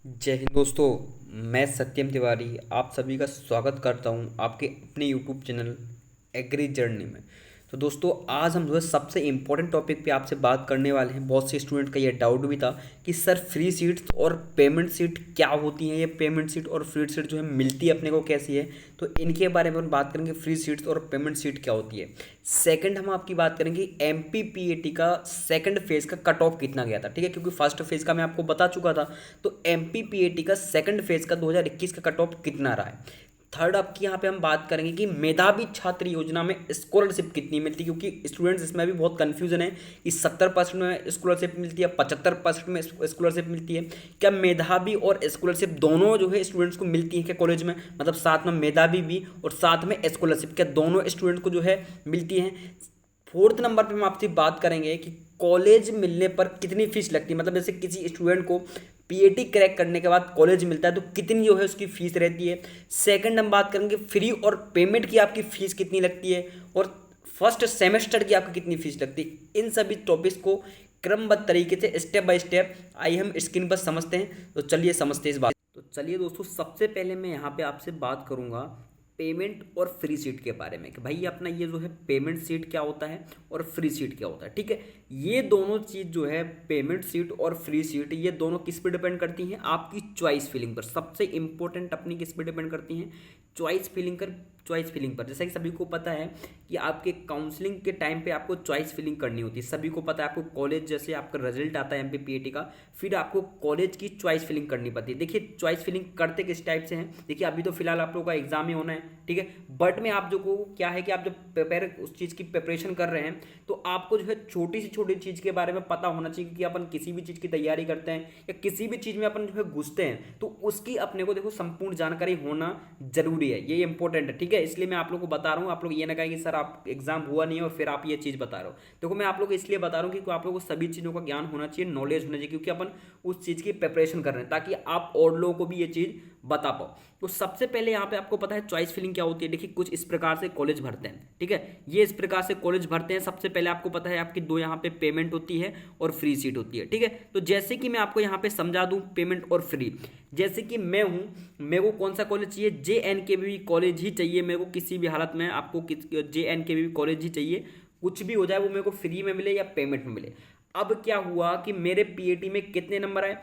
जय हिंद दोस्तों। मैं सत्यम तिवारी आप सभी का स्वागत करता हूं आपके अपने यूट्यूब चैनल एग्री जर्नी में। तो दोस्तों आज हम जो है सबसे इम्पोर्टेंट टॉपिक पे आपसे बात करने वाले हैं। बहुत से स्टूडेंट का ये डाउट भी था कि सर फ्री सीट्स और पेमेंट सीट क्या होती हैं, ये पेमेंट सीट और फ्री सीट जो है मिलती है अपने को कैसी है। तो इनके बारे में हम बात करेंगे, फ्री सीट्स और पेमेंट सीट क्या होती है। सेकंड हम आपकी बात करेंगे एमपीपीएटी का सेकंड फेज का कट ऑफ कितना गया था, ठीक है, क्योंकि फर्स्ट फेज का मैं आपको बता चुका था। तो एमपीपीएटी का सेकंड फेज का 2021 का कट ऑफ कितना रहा है। थर्ड आपकी यहाँ पे हम बात करेंगे कि मेधावी छात्र योजना में स्कॉलरशिप कितनी मिलती है, क्योंकि स्टूडेंट्स इसमें भी बहुत कंफ्यूजन है कि 70% में स्कॉलरशिप मिलती है, 75% में स्कॉलरशिप मिलती है। क्या मेधावी और स्कॉलरशिप दोनों जो है स्टूडेंट्स को मिलती है क्या कॉलेज में, मतलब साथ में मेधावी भी और साथ में स्कॉलरशिप क्या दोनों स्टूडेंट को जो है मिलती है। फोर्थ नंबर पे हम आपसे बात करेंगे कि कॉलेज मिलने पर कितनी फीस लगती है, मतलब जैसे किसी स्टूडेंट को पीएटी क्रैक करने के बाद कॉलेज मिलता है तो कितनी जो है उसकी फीस रहती है। सेकंड हम बात करेंगे फ्री और पेमेंट की आपकी फीस कितनी लगती है, और फर्स्ट सेमेस्टर की आपकी कितनी फीस लगती है। इन सभी टॉपिक्स को क्रमबद्ध तरीके से स्टेप बाय स्टेप आइए हम स्क्रीन पर समझते हैं। तो चलिए समझते हैं इस बात। तो चलिए दोस्तों, सबसे पहले मैं यहाँ पे आपसे बात करूँगा पेमेंट और फ्री सीट के बारे में कि भाई अपना ये जो है पेमेंट सीट क्या होता है और फ्री सीट क्या होता है। ठीक है, ये दोनों चीज़ जो है पेमेंट सीट और फ्री सीट ये दोनों किस पे डिपेंड करती हैं, आपकी चॉइस फिलिंग पर। सबसे इंपॉर्टेंट अपनी किस पे डिपेंड करती हैं, चॉइस फिलिंग पर। जैसा कि सभी को पता है कि आपके काउंसलिंग के टाइम पे आपको चॉइस फिलिंग करनी होती है। सभी को पता है, आपको कॉलेज जैसे आपका रिजल्ट आता है एमपीपीएटी का, फिर आपको कॉलेज की चॉइस फिलिंग करनी पड़ती है। देखिए चॉइस फिलिंग करते किस टाइप से हैं, देखिए अभी तो फिलहाल आप लोगों का एग्जाम ही होना है, ठीक है, बट में आप जो को क्या है कि आप जब प्रिपेयर उस चीज़ की प्रिपरेशन कर रहे हैं तो आपको जो है छोटी से छोटी चीज़ के बारे में पता होना चाहिए कि अपन किसी भी चीज़ की तैयारी करते हैं या किसी भी चीज़ में अपन जो है घुसते हैं तो उसकी अपने को देखो संपूर्ण जानकारी होना जरूरी है, ये इंपॉर्टेंट है। ठीक है, इसलिए मैं आप लोग को बता रहा हूँ, आप लोग ये ना कहें कि सर आप एग्जाम हुआ नहीं है और फिर आप ये चीज़ बता रहे हो। देखो मैं आप लोग को इसलिए बता रहा हूँ कि आप लोगों को सभी चीज़ों का ज्ञान होना चाहिए, नॉलेज होना चाहिए, क्योंकि अपन उस चीज़ की प्रिपरेशन कर रहे हैं ताकि आप और लोगों को भी ये चीज़ बता पाओ। तो सबसे पहले यहाँ पे आपको पता है चॉइस फिलिंग क्या होती है। देखिए कुछ इस प्रकार से कॉलेज भरते हैं, ठीक है, ये इस प्रकार से कॉलेज भरते हैं। सबसे पहले आपको पता है आपकी दो यहाँ पे पेमेंट होती है और फ्री सीट होती है। ठीक है, तो जैसे कि मैं आपको यहाँ पे समझा दूँ पेमेंट और फ्री। जैसे कि मैं हूँ, मेरे को कौन सा कॉलेज चाहिए, JNKV कॉलेज ही चाहिए मेरे को, किसी भी हालत में आपको JNKV कॉलेज ही चाहिए, कुछ भी हो जाए वो मेरे को फ्री में मिले या पेमेंट में मिले। अब क्या हुआ कि मेरे पीएटी में कितने नंबर आए,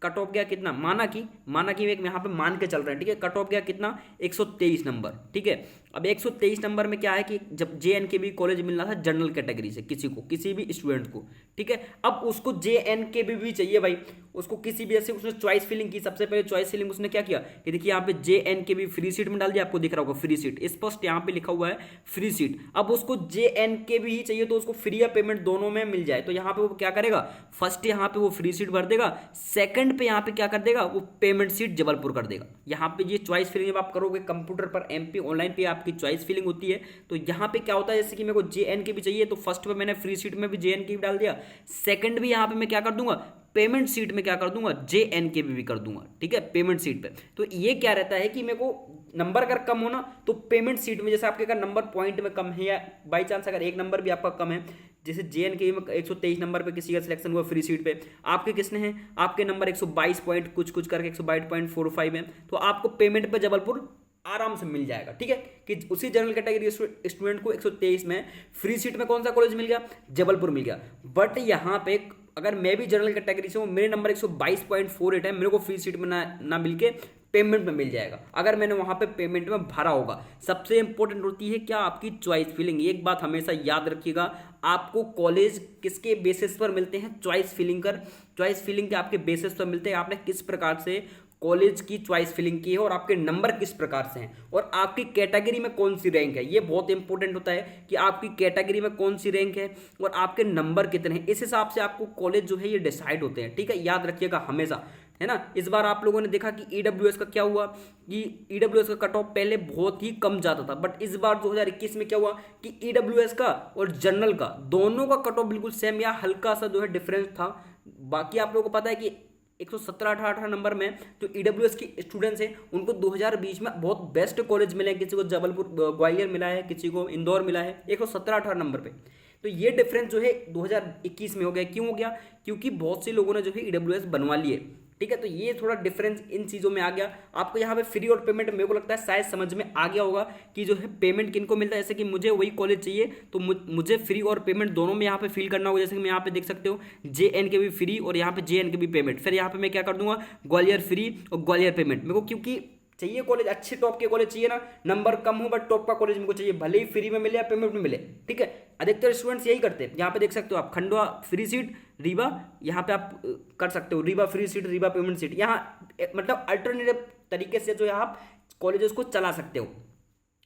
कट ऑफ गया कितना, माना कि एक यहाँ पे मान के चल रहे हैं, ठीक है, कट ऑफ गया कितना 123 नंबर। ठीक है, अब 123 नंबर में क्या है कि जब JNKV कॉलेज मिलना था जनरल कैटेगरी से किसी को, किसी भी स्टूडेंट को, ठीक है, अब उसको JNKV भी चाहिए भाई, उसको किसी भी ऐसे उसने चॉइस फिलिंग की। सबसे पहले चॉइस फिलिंग उसने क्या किया कि देखिए यहाँ पे JNKV फ्री सीट में डाल दिया, आपको दिख रहा होगा फ्री सीट, स्पष्ट यहाँ पे लिखा हुआ है फ्री सीट। अब उसको JNKV ही चाहिए तो उसको फ्री या पेमेंट दोनों में मिल जाए, तो यहाँ पे वो क्या करेगा, फर्स्ट यहाँ पे वो फ्री सीट भर देगा, सेकंड पे यहाँ पे क्या कर देगा, वो पेमेंट सीट जबलपुर कर देगा। यहाँ पे ये चॉइस फिलिंग जब आप करोगे कंप्यूटर पर MP ऑनलाइन पे आपकी चॉइस फिलिंग होती है, तो यहाँ पे क्या होता है, जैसे कि मेरे को JNKV चाहिए तो फर्स्ट पे मैंने फ्री सीट में भी JNKV डाल दिया, सेकंड भी यहाँ पे मैं क्या कर दूंगा, पेमेंट सीट में क्या कर दूंगा, JNKV भी कर दूंगा। ठीक है, पेमेंट सीट पे। तो ये क्या रहता है कि मेरे को नंबर अगर कम होना तो पेमेंट सीट में, जैसे आपके अगर नंबर पॉइंट में कम है या बाई चांस अगर एक नंबर भी आपका कम है, जैसे JNKV में 123 नंबर पे किसी का सिलेक्शन हुआ फ्री सीट पे, आपके किसने हैं, आपके नंबर 122 पॉइंट कुछ कुछ करके 122.45 है, तो आपको पेमेंट पे जबलपुर आराम से मिल जाएगा। ठीक है, कि उसी जनरल कैटेगरी स्टूडेंट को 123 में फ्री सीट में कौन सा कॉलेज मिल गया, जबलपुर मिल गया। बट यहाँ पे अगर मैं भी जनरल कैटेगरी से हूँ, मेरे नंबर 122.48 है, मेरे को फ्री सीट में ना मिल के पेमेंट में मिल जाएगा अगर मैंने वहां पे पेमेंट में भरा होगा। सबसे इंपॉर्टेंट होती है क्या, आपकी चॉइस फिलिंग। एक बात हमेशा याद रखिएगा, आपको कॉलेज किसके बेसिस पर मिलते हैं, चॉइस फिलिंग के आपके बेसिस पर मिलते हैं। आपने किस प्रकार से कॉलेज की चॉइस फिलिंग की है और आपके नंबर किस प्रकार से हैं और आपकी कैटेगरी में कौन सी रैंक है, ये बहुत इंपॉर्टेंट होता है कि आपकी कैटेगरी में कौन सी रैंक है और आपके नंबर कितने हैं। इस हिसाब से आपको कॉलेज जो है ये डिसाइड होते हैं। ठीक है, याद रखिएगा हमेशा, है ना। इस बार आप लोगों ने देखा कि EWS का क्या हुआ कि EWS का कट ऑफ पहले बहुत ही कम जाता था, बट इस बार 2021 में क्या हुआ कि EWS का और जनरल का दोनों का कट ऑफ बिल्कुल सेम या हल्का सा जो है डिफरेंस था। बाकी आप लोगों को पता है कि 117-18 नंबर में जो EWS के स्टूडेंट्स हैं उनको 2020 में बहुत बेस्ट कॉलेज मिले हैं, किसी को जबलपुर ग्वालियर मिला है, किसी को इंदौर मिला है 117-18 नंबर पे। तो ये डिफरेंस जो है 2021 में हो गया। क्यों हो गया, क्योंकि बहुत से लोगों ने जो है EWS बनवा लिए, ठीक है। तो ये थोड़ा डिफरेंस इन चीज़ों में आ गया आपको। यहाँ पे फ्री और पेमेंट मेरे को लगता है शायद समझ में आ गया होगा कि जो है पेमेंट किनको मिलता है। जैसे कि मुझे वही कॉलेज चाहिए तो मुझे फ्री और पेमेंट दोनों में यहाँ पे फिल करना होगा। जैसे कि मैं यहाँ पे देख सकते हो JN के भी फ्री और यहाँ पे JN के भी पेमेंट। फिर यहाँ पे मैं क्या कर दूंगा, ग्वालियर फ्री और ग्वालियर पेमेंट। मेरे को क्योंकि चाहिए कॉलेज, अच्छे टॉप के कॉलेज चाहिए ना, नंबर कम हो बट टॉप का कॉलेज मेरे को चाहिए, भले ही फ्री में मिले या पेमेंट में मिले, ठीक है। अधिकतर स्टूडेंट्स यही करते हैं। यहाँ पे देख सकते हो आप खंडवा फ्री सीट, रीवा यहाँ पे आप कर सकते हो, Rewa free seat, Rewa payment seat. यहाँ मतलब अल्टरनेटिव तरीके से जो है आप कॉलेजेस को चला सकते हो।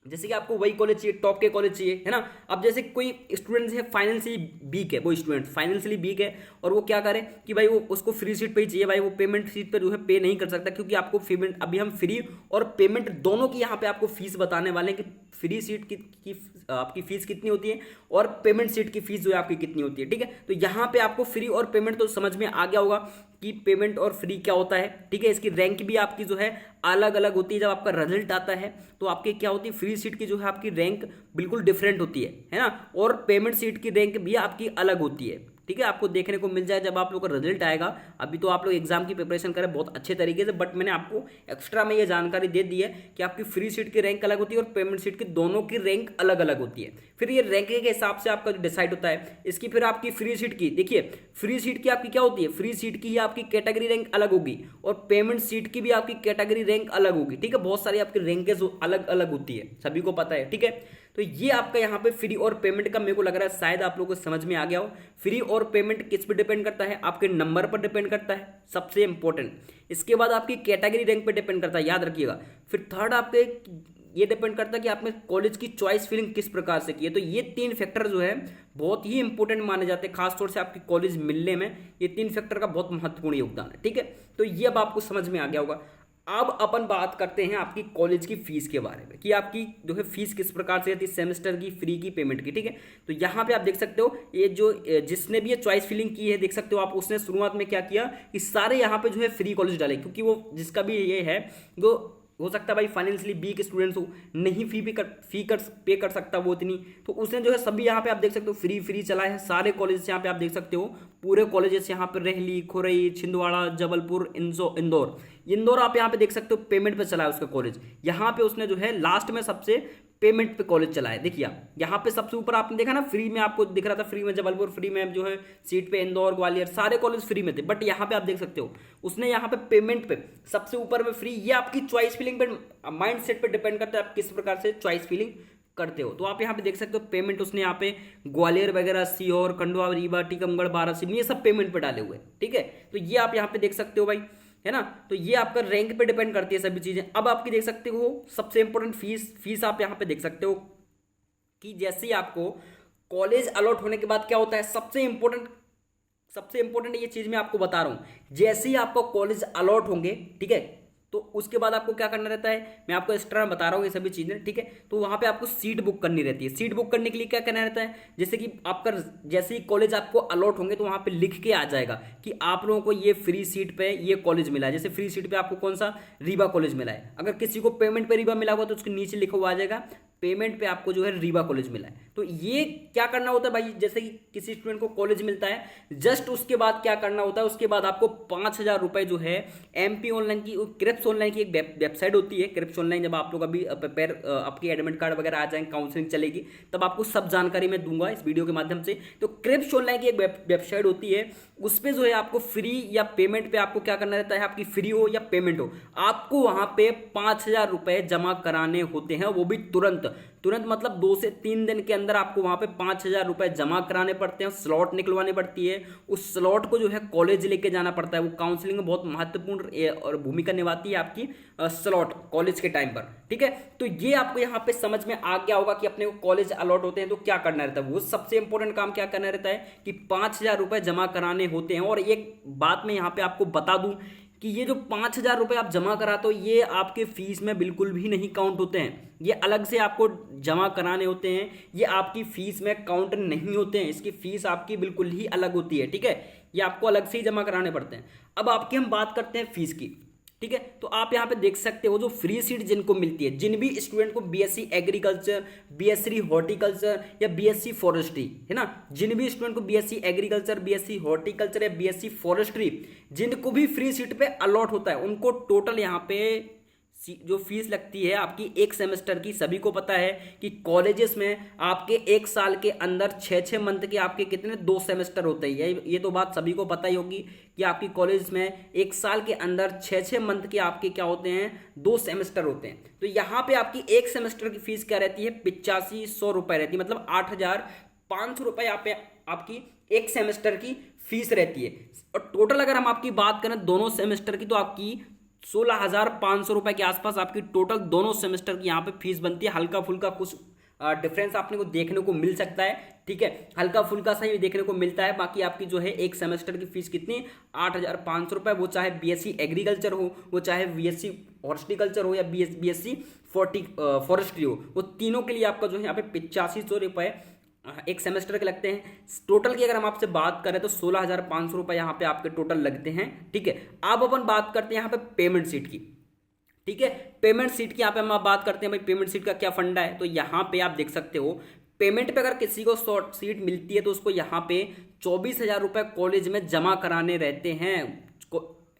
जैसे कि आपको वही कॉलेज चाहिए, टॉप के कॉलेज चाहिए, है ना। अब जैसे कोई स्टूडेंट है फाइनेंशियली वीक है, वो स्टूडेंट फाइनेंशियली वीक है और वो क्या करे कि भाई वो उसको फ्री सीट पे ही चाहिए, भाई वो पेमेंट सीट पे जो है पे नहीं कर सकता, क्योंकि आपको पेमेंट अभी हम फ्री और पेमेंट दोनों की यहाँ पे आपको फीस बताने वाले हैं कि फ्री सीट की आपकी फीस कितनी होती है और पेमेंट सीट की फीस जो है आपकी कितनी होती है, ठीक है। तो यहाँ पे आपको फ्री और पेमेंट तो समझ में आ गया होगा कि पेमेंट और फ्री क्या होता है, ठीक है। इसकी रैंक भी आपकी जो है अलग अलग होती है। जब आपका रिजल्ट आता है तो आपकी क्या होती है, फ्री सीट की जो है आपकी रैंक बिल्कुल डिफरेंट होती है ना, और पेमेंट सीट की रैंक भी आपकी अलग होती है, ठीक है। आपको देखने को मिल जाए जब आप लोग का रिजल्ट आएगा। अभी तो आप लोग एग्जाम की प्रिपरेशन करें बहुत अच्छे तरीके से, बट मैंने आपको एक्स्ट्रा में ये जानकारी दे दी है कि आपकी फ्री सीट की रैंक अलग होती है और पेमेंट सीट की दोनों की रैंक अलग अलग होती है। फिर ये रैंक के हिसाब से आपका डिसाइड होता है। इसकी फिर आपकी फ्री सीट की देखिए, फ्री सीट की आपकी क्या होती है, फ्री सीट की ही आपकी कैटेगरी रैंक अलग होगी और पेमेंट सीट की भी आपकी कैटेगरी रैंक अलग होगी, ठीक है। बहुत सारी आपकी रैंकेज अलग अलग होती है, सभी को पता है, ठीक है। तो ये आपका यहाँ पे फ्री और पेमेंट का मेरे को लग रहा है शायद आप लोगों को समझ में आ गया हो। फ्री और पेमेंट किस पे डिपेंड करता है, आपके नंबर पर डिपेंड करता है, सबसे इंपॉर्टेंट। इसके बाद आपकी कैटेगरी रैंक पे डिपेंड करता है, याद रखिएगा। फिर थर्ड आपके ये डिपेंड करता है कि आपने कॉलेज की चॉइस फिलिंग किस प्रकार से की है। तो ये 3 फैक्टर जो है बहुत ही इंपॉर्टेंट माने जाते हैं, खासतौर से आपकी कॉलेज मिलने में ये 3 फैक्टर का बहुत महत्वपूर्ण योगदान है, ठीक है। तो ये अब आपको समझ में आ गया होगा। अब अपन बात करते हैं आपकी कॉलेज की फीस के बारे में कि आपकी जो है फीस किस प्रकार से रहती है, सेमेस्टर की, फ्री की, पेमेंट की, ठीक है। तो यहाँ पे आप देख सकते हो ये जो जिसने भी ये चॉइस फिलिंग की है, देख सकते हो आप, उसने शुरुआत में क्या किया कि सारे यहाँ पे जो है फ्री कॉलेज डाले, क्योंकि वो जिसका भी ये है वो हो सकता है भाई फाइनेंशियली वीक स्टूडेंट्स हो, नहीं फी पे कर सकता वो इतनी, तो उसने जो है सभी यहाँ पे आप देख सकते हो फ्री फ्री चला है। सारे कॉलेज यहाँ पे आप देख सकते हो, पूरे कॉलेजेस यहाँ पे रहली, खुरई, छिंदवाड़ा, जबलपुर, इंदौर आप यहाँ पे देख सकते हो पेमेंट पे चला है उसका कॉलेज। यहाँ पे उसने जो है लास्ट में सबसे पेमेंट पे कॉलेज चला है। देखिए यहाँ पे सबसे ऊपर आपने देखा ना, फ्री में आपको दिख रहा था, फ्री में जबलपुर, फ्री में जो है सीट पे इंदौर, ग्वालियर, सारे कॉलेज फ्री में थे। बट यहाँ पे आप देख सकते हो उसने यहाँ पे पेमेंट पे सबसे ऊपर में फ्री। ये आपकी चॉइस फिलिंग पे, माइंड सेट पे डिपेंड करता है आप किस प्रकार से चॉइस फिलिंग करते हो। तो आप यहाँ पे देख सकते हो पेमेंट उसने यहाँ पे ग्वालियर वगैरह, सीहोर, खंडवा, रीवा, टीकमगढ़, बारासिनी, ये सब पेमेंट पे डाले हुए, ठीक है। तो ये आप यहाँ पे देख सकते हो भाई, है ना। तो ये आपका रैंक पे डिपेंड करती है सभी चीजें। अब आपकी देख सकते हो सबसे इंपॉर्टेंट फीस आप यहाँ पे देख सकते हो कि जैसे ही आपको कॉलेज अलॉट होने के बाद क्या होता है, सबसे इंपॉर्टेंट ये चीज मैं आपको बता रहा हूं। जैसे ही आपको कॉलेज अलॉट होंगे, ठीक है, तो उसके बाद आपको क्या करना रहता है, मैं आपको एक्स्ट्रा बता रहा हूँ ये सभी चीजें, ठीक है। तो वहां पे आपको सीट बुक करनी रहती है। सीट बुक करने के लिए क्या करना रहता है, जैसे कि आपका जैसे ही कॉलेज आपको अलॉट होंगे तो वहां पे लिख के आ जाएगा कि आप लोगों को ये फ्री सीट पे ये कॉलेज मिला है। जैसे फ्री सीट पे आपको कौन सा, रीवा कॉलेज मिला है। अगर किसी को पेमेंट पे रीवा मिला हुआ तो उसके नीचे लिखा हुआ आ जाएगा पेमेंट पे आपको जो है रीवा कॉलेज मिला है। तो ये क्या करना होता है भाई, जैसे कि किसी स्टूडेंट को कॉलेज मिलता है, जस्ट उसके बाद क्या करना होता है, उसके बाद आपको 5,000 रुपए जो है MP ऑनलाइन की, क्रिप्स ऑनलाइन की एक वेबसाइट होती है, क्रिप्स ऑनलाइन। जब आप लोग अभी प्रिपेयर आपकी एडमिट कार्ड वगैरह आ जाएंगे, काउंसलिंग चलेगी, तब आपको सब जानकारी मैं दूंगा इस वीडियो के माध्यम से। तो क्रिप्स ऑनलाइन की एक वेबसाइट होती है, उस पर जो है आपको फ्री या पेमेंट पे आपको क्या करना रहता है, आपकी फ्री हो या पेमेंट हो, आपको वहां पे 5,000 रुपए जमा कराने होते हैं, वो भी तुरंत मतलब 2 से 3 दिन के अंदर आपको वहां पे 5,000 रुपए जमा कराने पड़ते हैं। स्लॉट निकलवानी पड़ती है, उस स्लॉट को जो है कॉलेज लेके जाना पड़ता है। वो काउंसलिंग में बहुत महत्वपूर्ण और भूमिका निभाती है आपकी स्लॉट कॉलेज के टाइम पर, ठीक है। तो ये आपको यहाँ पे समझ में आ गया होगा कि अपने को कॉलेज अलॉट होते हैं तो क्या करना रहता है। वो सबसे इंपॉर्टेंट काम क्या करना रहता है कि 5,000 रुपए जमा कराने होते हैं। और एक बात मैं यहाँ पे आपको बता दूं कि ये जो 5,000 रुपए आप जमा कराते हो, ये आपके फीस में बिल्कुल भी नहीं काउंट होते हैं। ये अलग से आपको जमा कराने होते हैं, ये आपकी फीस में काउंट नहीं होते हैं। इसकी फीस आपकी बिल्कुल ही अलग होती है, ठीक है। ये आपको अलग से ही जमा कराने पड़ते हैं। अब आपकी हम बात करते हैं फीस की। ठीक है। तो आप यहाँ पे देख सकते हो जो फ्री सीट जिनको मिलती है, जिन भी स्टूडेंट को बीएससी एग्रीकल्चर, बीएससी हॉर्टिकल्चर या बीएससी फॉरेस्ट्री, है ना, जिन भी स्टूडेंट को बीएससी एग्रीकल्चर, बीएससी हॉर्टिकल्चर या बीएससी फॉरेस्ट्री जिनको भी फ्री सीट पे अलॉट होता है, उनको टोटल यहाँ पे जो फीस लगती है आपकी एक सेमेस्टर की, सभी को पता है कि कॉलेजेस में आपके एक साल के अंदर 6-6 मंथ के आपके कितने 2 सेमेस्टर होते हैं। ये तो बात सभी को पता ही होगी कि आपकी कॉलेज में एक साल के अंदर 6-6 मंथ के आपके क्या होते हैं 2 सेमेस्टर होते हैं। तो यहाँ पे आपकी एक सेमेस्टर की फीस क्या रहती है 8500 रुपये रहती है, मतलब 8500 रुपये यहाँ पे आपकी एक सेमेस्टर की फीस रहती है। और टोटल अगर हम आपकी बात करें दोनों सेमेस्टर की तो आपकी 16,500 रुपए के आसपास आपकी टोटल दोनों सेमेस्टर की यहाँ पे फीस बनती है। हल्का फुल्का कुछ डिफरेंस आपने को देखने को मिल सकता है, ठीक है, हल्का फुल्का सा ही देखने को मिलता है। बाकी आपकी जो है एक सेमेस्टर की फीस कितनी 8,500 रुपये, वो चाहे बीएससी एग्रीकल्चर हो, वो चाहे बीएससी हॉर्टिकल्चर हो या बीएससी फॉरेस्ट्री हो, वो तीनों के लिए आपका जो है यहाँ पे 8500 रुपये एक सेमेस्टर के लगते हैं। टोटल की अगर हम आपसे बात करें तो 16,500 रुपये यहाँ पे आपके टोटल लगते हैं, ठीक है। अब अपन बात करते हैं यहाँ पे पेमेंट सीट की, ठीक है। पेमेंट सीट की यहाँ पे हम आप बात करते हैं भाई पेमेंट सीट का क्या फंडा है। तो यहाँ पे आप देख सकते हो पेमेंट पे अगर किसी को शॉर्ट सीट मिलती है तो उसको यहाँ पे 24,000 रुपये कॉलेज में जमा कराने रहते हैं,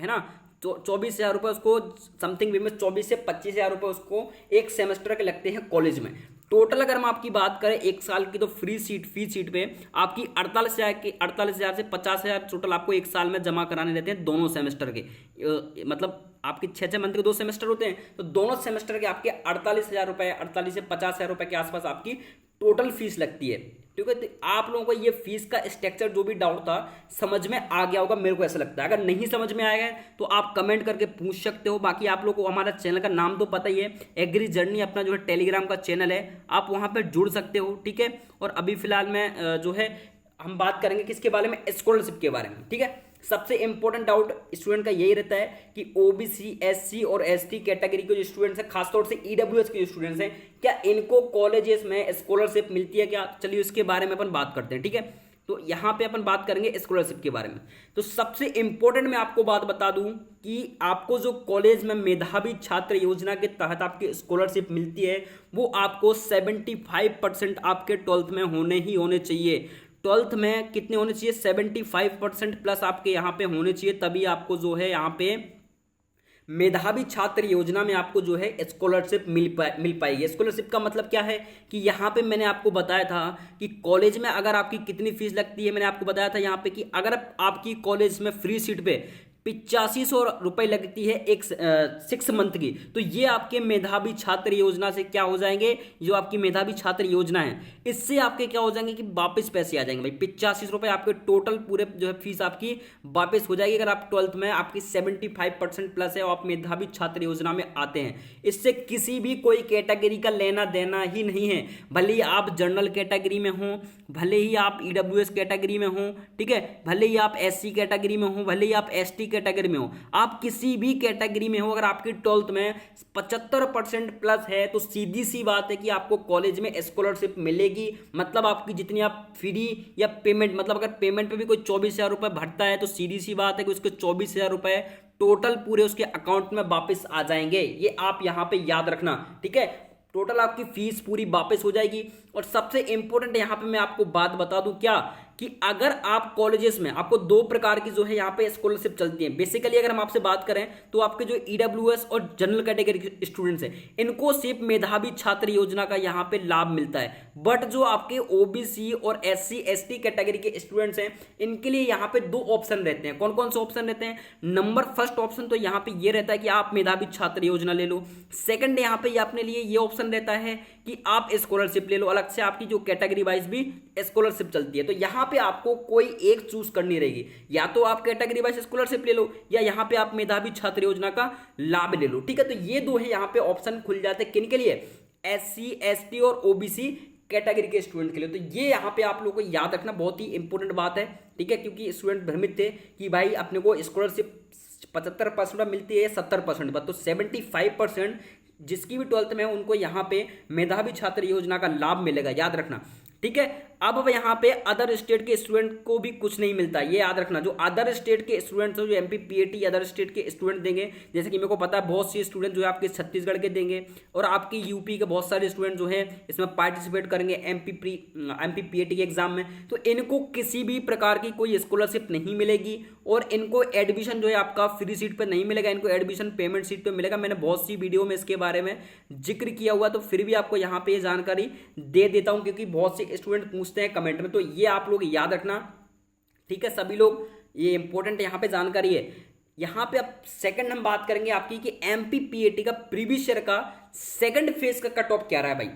है ना। तो 24,000 रुपये उसको समथिंग भी में 24 से 25,000 रुपये उसको एक सेमेस्टर के लगते हैं कॉलेज में। टोटल अगर हम आपकी बात करें एक साल की तो फी सीट पे आपकी 48,000 से 50,000 टोटल आपको एक साल में जमा कराने रहते हैं दोनों सेमेस्टर के। मतलब आपके 6-6 मंथ के 2 सेमेस्टर होते हैं, तो दोनों सेमेस्टर के आपके 48,000 रुपये, 48 से 50,000 रुपये के आसपास आपकी टोटल फीस लगती है, ठीक है। तो आप लोगों को ये फीस का स्ट्रक्चर जो भी डाउट था समझ में आ गया होगा, मेरे को ऐसा लगता है। अगर नहीं समझ में आएगा तो आप कमेंट करके पूछ सकते हो। बाकी आप लोगों को हमारा चैनल का नाम तो पता ही है, एग्री जर्नी अपना जो है टेलीग्राम का चैनल है, आप वहां पर जुड़ सकते हो, ठीक है। और अभी फिलहाल में जो है हम बात करेंगे किसके बारे में, स्कॉलरशिप के बारे में, ठीक है। सबसे इंपॉर्टेंट डाउट स्टूडेंट का यही रहता है कि ओबीसी, एससी और एसटी कैटेगरी के जो स्टूडेंट्स हैं, खासतौर से ईडब्ल्यूएस के जो स्टूडेंट्स हैं, क्या इनको कॉलेजेस में स्कॉलरशिप मिलती है क्या। चलिए उसके बारे में अपन बात करते हैं, ठीक है। तो यहाँ पे अपन बात करेंगे स्कॉलरशिप के बारे में। तो सबसे इंपॉर्टेंट मैं आपको बात बता दूं कि आपको जो कॉलेज में मेधावी छात्र योजना के तहत आपकी स्कॉलरशिप मिलती है वो आपको 75% आपके 12th में होने चाहिए। 12th में कितने होने चाहिए 75% प्लस आपके यहाँ पे होने चाहिए, तभी आपको जो है यहाँ पे मेधावी छात्र योजना में आपको जो है स्कॉलरशिप मिल पाएगी। स्कॉलरशिप का मतलब क्या है कि यहाँ पे मैंने आपको बताया था कि कॉलेज में अगर आपकी कितनी फीस लगती है, मैंने आपको बताया था यहाँ पे कि अगर आपकी कॉलेज में फ्री सीट पे 8500 रुपये लगती है एक 6 मंथ की, तो ये आपके मेधावी छात्र योजना से क्या हो जाएंगे, जो आपकी मेधावी छात्र योजना है इससे आपके क्या हो जाएंगे कि वापस पैसे आ जाएंगे भाई। 8500 रुपये आपके टोटल पूरे जो है फीस आपकी वापस हो जाएगी अगर आप 12th में आपकी 75% प्लस है और आप मेधावी छात्र योजना में आते हैं। इससे किसी भी कोई कैटेगरी का लेना देना ही नहीं है, भले ही आप जनरल कैटेगरी में हो, भले ही आप ईडब्ल्यूएस कैटेगरी में हो, ठीक है, भले ही आप एससी कैटेगरी में हो, भले ही आप एसटी कैटेगरी में हो, आप किसी भी कैटेगरी में हो, अगर आपकी 12th में 75% प्लस है तो सीधी सी बात है कि आपको कॉलेज में स्कॉलरशिप मिलेगी। मतलब आपकी जितनी आप फ्री या पेमेंट, मतलब अगर पेमेंट पे भी कोई 24,000 रुपये भरता है तो सीधी सी बात है कि उसके 24,000 रुपये टोटल पूरे उसके अकाउंट में वापस आ जाएंगे। ये आप यहाँ पे याद रखना, ठीक है। टोटल आपकी फीस पूरी वापस हो जाएगी। और सबसे इंपॉर्टेंट यहाँ पे मैं आपको बात बता दूं क्या, कि अगर आप कॉलेजेस में आपको 2 प्रकार की जो है यहाँ पे स्कॉलरशिप चलती है। बेसिकली अगर हम आपसे बात करें तो आपके जो ईडब्ल्यूएस और जनरल कैटेगरी के स्टूडेंट्स हैं इनको सिर्फ मेधावी छात्र योजना का यहाँ पे लाभ मिलता है। बट जो आपके ओबीसी और एससी एसटी कैटेगरी के स्टूडेंट्स हैं इनके लिए यहाँ पे 2 ऑप्शन रहते हैं। कौन कौन से ऑप्शन रहते हैं, नंबर फर्स्ट ऑप्शन तो यहाँ पे ये रहता है कि आप मेधावी छात्र योजना ले लो। सेकंड यहाँ पे अपने लिए ये ऑप्शन रहता है कि आप स्कॉलरशिप ले लो, अलग से आपकी जो कैटेगरी वाइज भी स्कॉलरशिप चलती है। तो यहाँ पे आपको कोई एक चूज करनी रहेगी, या तो आप कैटेगरी वाइज स्कॉलरशिप ले लो या यहाँ पे आप मेधावी छात्र योजना का लाभ ले लो, ठीक है। तो ये 2 है यहाँ पे ऑप्शन खुल जाते हैं, किन के लिए, एससी एसटी और ओबीसी कैटेगरी के स्टूडेंट के लिए। तो ये यहाँ पे आप लोगों को याद रखना बहुत ही इंपॉर्टेंट बात है, ठीक है, क्योंकि स्टूडेंट भ्रमित थे कि भाई अपने को स्कॉलरशिप 75% मिलती है 70% पर, तो 75% जिसकी भी 12th में है उनको यहाँ पे मेधावी छात्र योजना का लाभ मिलेगा, याद रखना। ठीक है। अब यहाँ पे अदर स्टेट के स्टूडेंट को भी कुछ नहीं मिलता, ये याद रखना। जो अदर स्टेट के स्टूडेंट्स हैं, जो एमपीपीएटी अदर स्टेट के स्टूडेंट देंगे, जैसे कि मेरे को पता है बहुत सी स्टूडेंट जो है आपके छत्तीसगढ़ के देंगे, और आपके यूपी के बहुत सारे स्टूडेंट जो हैं इसमें पार्टिसिपेट करेंगे एमपीपीएटी के एग्जाम में। तो इनको किसी भी प्रकार की कोई स्कॉलरशिप नहीं मिलेगी, और इनको एडमिशन जो है आपका फ्री सीट पर नहीं मिलेगा, इनको एडमिशन पेमेंट सीट पर मिलेगा। मैंने बहुत सी वीडियो में इसके बारे में जिक्र किया हुआ, तो फिर भी आपको यहाँ पे ये जानकारी दे देता हूँ, क्योंकि बहुत से स्टूडेंट पूछते हैं कमेंट में। तो ये आप लोग याद रखना, ठीक है सभी लोग, ये इंपॉर्टेंट यहाँ पे जानकारी है। यहाँ पे अब सेकंड हम बात करेंगे आपकी कि एमपीपीएटी का प्रीवियस ईयर का सेकंड फेज का कट ऑफ क्या रहा है भाई।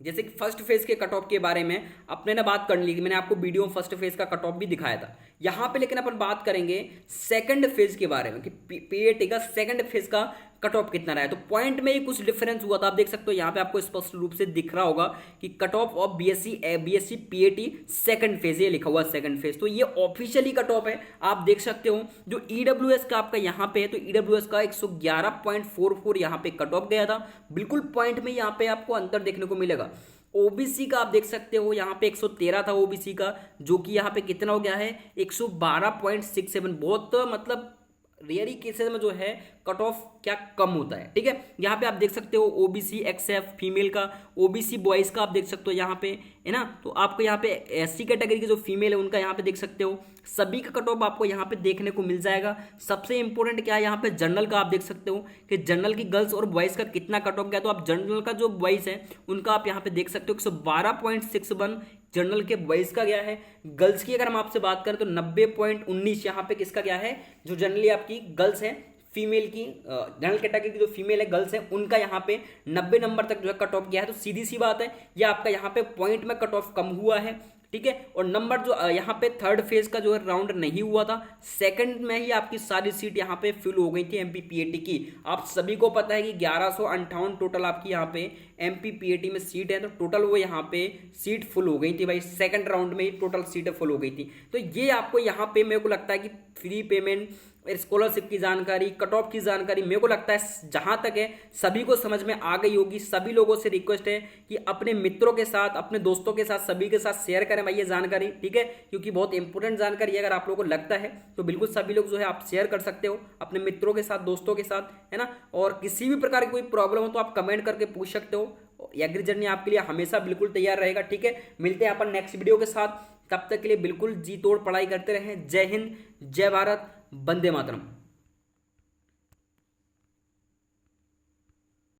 जैसे कि फर्स्ट फेज के कट ऑफ के बारे में अपने ने बात कर ली, मैंने आपको वीडियो में फर्स्ट फेज का कट ऑफ भी दिखाया था। यहाँ पे लेकिन अपन बात करेंगे सेकंड फेज के बारे में कि पीएटी का सेकंड फेज का कट ऑफ कितना रहा है। तो पॉइंट में ही कुछ डिफरेंस हुआ था, आप देख सकते हो यहाँ पे आपको स्पष्ट रूप से दिख रहा होगा कि cut off of BSc PAT second phase, ये लिखा हुआ सेकंड फेज। तो ये ऑफिशियली कट ऑफ है, आप देख सकते हो। जो ईडब्ल्यूएस का आपका यहाँ पे है, तो ईडब्ल्यूएस का 111.44 यहाँ पे कट ऑफ गया था, बिल्कुल पॉइंट में यहाँ पे आपको अंतर देखने को मिलेगा। ओबीसी का आप देख सकते हो यहाँ पे 113 था ओबीसी का, जो कि यहाँ पे कितना हो गया है 112.67। बहुत मतलब रेयरी केसेस में जो है कट ऑफ क्या कम होता है, ठीक है। यहाँ पे आप देख सकते हो ओबीसी एक्सएफ फीमेल का, ओबीसी बॉयज का आप देख सकते हो यहाँ पे, है ना। तो आपको यहाँ पे एससी कैटेगरी के जो फीमेल है उनका यहाँ पे देख सकते हो, सभी का कट ऑफ आपको यहाँ पे देखने को मिल जाएगा। सबसे इंपॉर्टेंट क्या है यहाँ पे जनरल का आप देख सकते हो कि जनरल की गर्ल्स और बॉयज का कितना कट ऑफ गया। तो आप जनरल का जो बॉयज है उनका आप यहाँ पे देख सकते हो 112.61 जनरल के बॉयज का गया है। गर्ल्स की अगर हम आपसे बात करें तो 90.19 यहाँ पे किसका गया है, जो जनरली आपकी गर्ल्स है फीमेल की, जनरल कैटेगरी की जो फीमेल है गर्ल्स है उनका यहाँ पे 90 नंबर तक जो है कट ऑफ गया है। तो सीधी सी बात है, ये आपका यहाँ पे पॉइंट में कट ऑफ कम हुआ है, ठीक है। और नंबर जो यहाँ पे थर्ड फेज का जो है राउंड नहीं हुआ था, सेकंड में ही आपकी सारी सीट यहाँ पे फिल हो गई थी एमपीपीएटी की। आप सभी को पता है कि 1158 टोटल आपकी यहाँ पे एमपीपीएटी में सीट है, तो टोटल वो यहाँ पे सीट फुल हो गई थी भाई, सेकंड राउंड में ही टोटल सीटें फुल हो गई थी। तो ये आपको यहाँ पे मेरे को लगता है कि फ्री पेमेंट, स्कॉलरशिप की जानकारी, कट ऑफ की जानकारी मेरे को लगता है जहां तक है सभी को समझ में आ गई होगी। सभी लोगों से रिक्वेस्ट है कि अपने मित्रों के साथ, अपने दोस्तों के साथ, सभी के साथ शेयर करें भाई ये जानकारी, ठीक है, क्योंकि बहुत इंपॉर्टेंट जानकारी है। अगर आप लोगों को लगता है तो बिल्कुल सभी लोग जो है आप शेयर कर सकते हो अपने मित्रों के साथ, दोस्तों के साथ, है ना। और किसी भी प्रकार की कोई प्रॉब्लम हो तो आप कमेंट करके पूछ सकते हो। एग्री जर्नी आपके लिए हमेशा बिल्कुल तैयार रहेगा, ठीक है। मिलते हैं अपन नेक्स्ट वीडियो के साथ, तब तक के लिए बिल्कुल जी तोड़ पढ़ाई करते रहें। जय हिंद, जय भारत, वंदे मातरम।